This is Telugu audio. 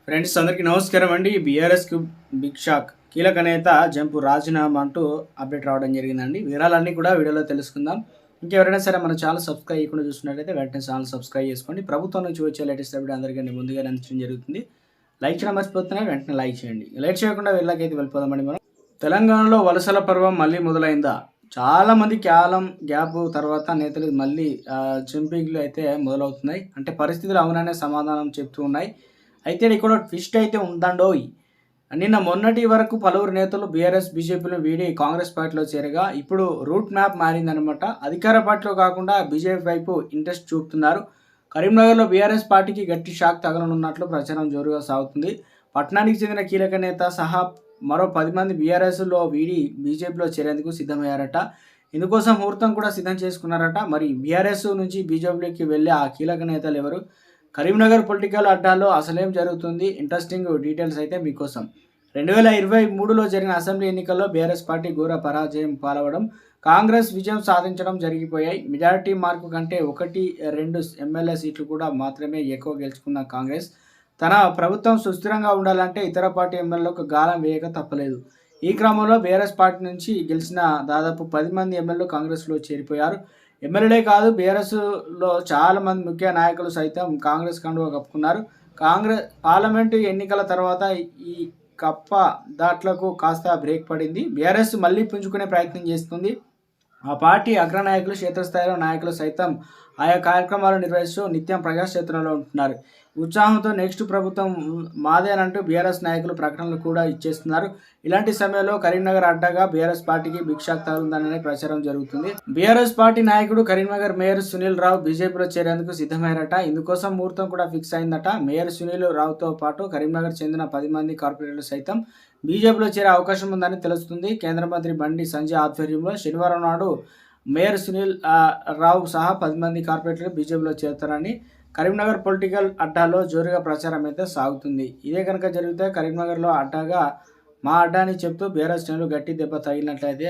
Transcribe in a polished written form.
ఫ్రెండ్స్ అందరికీ నమస్కారం అండి. బీఆర్ఎస్‌కు బిగ్ షాక్. కీలక నేత జంపు రాజీనామా అంటూ అప్డేట్ రావడం జరిగిందండి. వివరాలన్నీ కూడా వీడియోలో తెలుసుకుందాం. ఇంకెవరైనా సరే మన ఛానల్ సబ్స్క్రైబ్ చేయకుండా చూస్తున్నట్లయితే వెంటనే ఛానల్ సబ్స్క్రైబ్ చేసుకోండి. ప్రభుత్వం నుంచి వచ్చే లేటెస్ట్ అప్డేట్ అందరికంటే ముందుగానే అందించడం జరుగుతుంది. లైక్ చేయడం మర్చిపోతున్నారు, వెంటనే లైక్ చేయండి. లేట్ చేయకుండా వీళ్ళకైతే వెళ్ళిపోదామండి మనం. తెలంగాణలో వలసల పర్వం మళ్ళీ మొదలైందా? చాలామంది కాలం గ్యాప్ తర్వాత నేతలు మళ్ళీ జంపింగ్లు అయితే మొదలవుతున్నాయి. అంటే పరిస్థితులు అవుననే సమాధానం చెప్తూ ఉన్నాయి. అయితే ఇక్కడ ట్విస్ట్ అయితే ఉందండోయ్. నిన్న మొన్నటి వరకు పలువురు నేతలు బీఆర్ఎస్, బీజేపీలో వీడి కాంగ్రెస్ పార్టీలో చేరగా ఇప్పుడు రూట్ మ్యాప్ మారిందనమాట. అధికార పార్టీలో కాకుండా బీజేపీ వైపు ఇంట్రెస్ట్ చూపుతున్నారు. కరీంనగర్లో బీఆర్ఎస్ పార్టీకి గట్టి షాక్ తగలనున్నట్లు ప్రచారం జోరుగా సాగుతుంది. పట్నానికి చెందిన కీలక నేత సహా మరో 10 మంది బీఆర్ఎస్లో వీడి బీజేపీలో చేరేందుకు సిద్ధమయ్యారట. ఇందుకోసం ముహూర్తం కూడా సిద్ధం చేసుకున్నారట. మరి బీఆర్ఎస్ నుంచి బీజేపీలోకి వెళ్ళే ఆ కీలక నేతలు ఎవరు? కరీంనగర్ పొలిటికల్ అడ్డాలో అసలేం జరుగుతుంది? ఇంట్రెస్టింగ్ డీటెయిల్స్ అయితే మీకోసం. 2023లో జరిగిన అసెంబ్లీ ఎన్నికల్లో బీఆర్ఎస్ పార్టీ ఘోర పరాజయం పాలవడం, కాంగ్రెస్ విజయం సాధించడం జరిగిపోయాయి. మెజారిటీ మార్కు కంటే 1-2 ఎమ్మెల్యే సీట్లు కూడా మాత్రమే ఎక్కువ గెలుచుకున్న కాంగ్రెస్ తన ప్రభుత్వం సుస్థిరంగా ఉండాలంటే ఇతర పార్టీ ఎమ్మెల్యేలకు గాలం వేయక తప్పలేదు. ఈ క్రమంలో బీఆర్ఎస్ పార్టీ నుంచి గెలిచిన దాదాపు 10 మంది ఎమ్మెల్యేలు కాంగ్రెస్లో చేరిపోయారు. ఎమ్మెల్యేలే కాదు, బీఆర్ఎస్లో చాలామంది ముఖ్య నాయకులు సైతం కాంగ్రెస్ కండువా కప్పుకున్నారు. కాంగ్రెస్ పార్లమెంటు ఎన్నికల తర్వాత ఈ కప్ప దాట్లకు కాస్త బ్రేక్ పడింది. బీఆర్ఎస్ మళ్ళీ పుంజుకునే ప్రయత్నం చేస్తుంది. ఆ పార్టీ అగ్రనాయకులు, క్షేత్రస్థాయిలో నాయకులు సైతం ఆయా కార్యక్రమాలు నిర్వహిస్తూ నిత్యం ప్రజాక్షేత్రంలో ఉంటున్నారు. ఉత్సాహంతో నెక్స్ట్ ప్రభుత్వం మాదేనంటూ బీఆర్ఎస్ నాయకులు ప్రకటనలు కూడా ఇచ్చేస్తున్నారు. ఇలాంటి సమయంలో కరీంనగర్ అడ్డగా బీఆర్ఎస్ పార్టీకి బిగ్ షాక్ తగులుతుందనే ప్రచారం జరుగుతుంది. బీఆర్ఎస్ పార్టీ నాయకుడు కరీంనగర్ మేయర్ సునీల్ రావు బీజేపీలో చేరేందుకు సిద్ధమయ్యారట. ఇందుకోసం ముహూర్తం కూడా ఫిక్స్ అయిందట. మేయర్ సునీల్ రావుతో పాటు కరీంనగర్ చెందిన 10 మంది కార్పొరేటర్లు సైతం బీజేపీలో చేరే అవకాశం ఉందని తెలుస్తుంది. కేంద్ర మంత్రి బండి సంజయ్ ఆధ్వర్యంలో శనివారం నాడు మేయర్ సునీల్ రావు సహా 10 మంది కార్పొరేటర్లు బీజేపీలో చేరుతారని కరీంనగర్ పొలిటికల్ అడ్డాలో జోరుగా ప్రచారం అయితే సాగుతుంది. ఇదే కనుక జరిగితే కరీంనగర్లో అడ్డాగా మా అడ్డా అని చెప్తూ బీఆర్ఎస్ శ్రేణులు గట్టి దెబ్బ తగిలినట్లయితే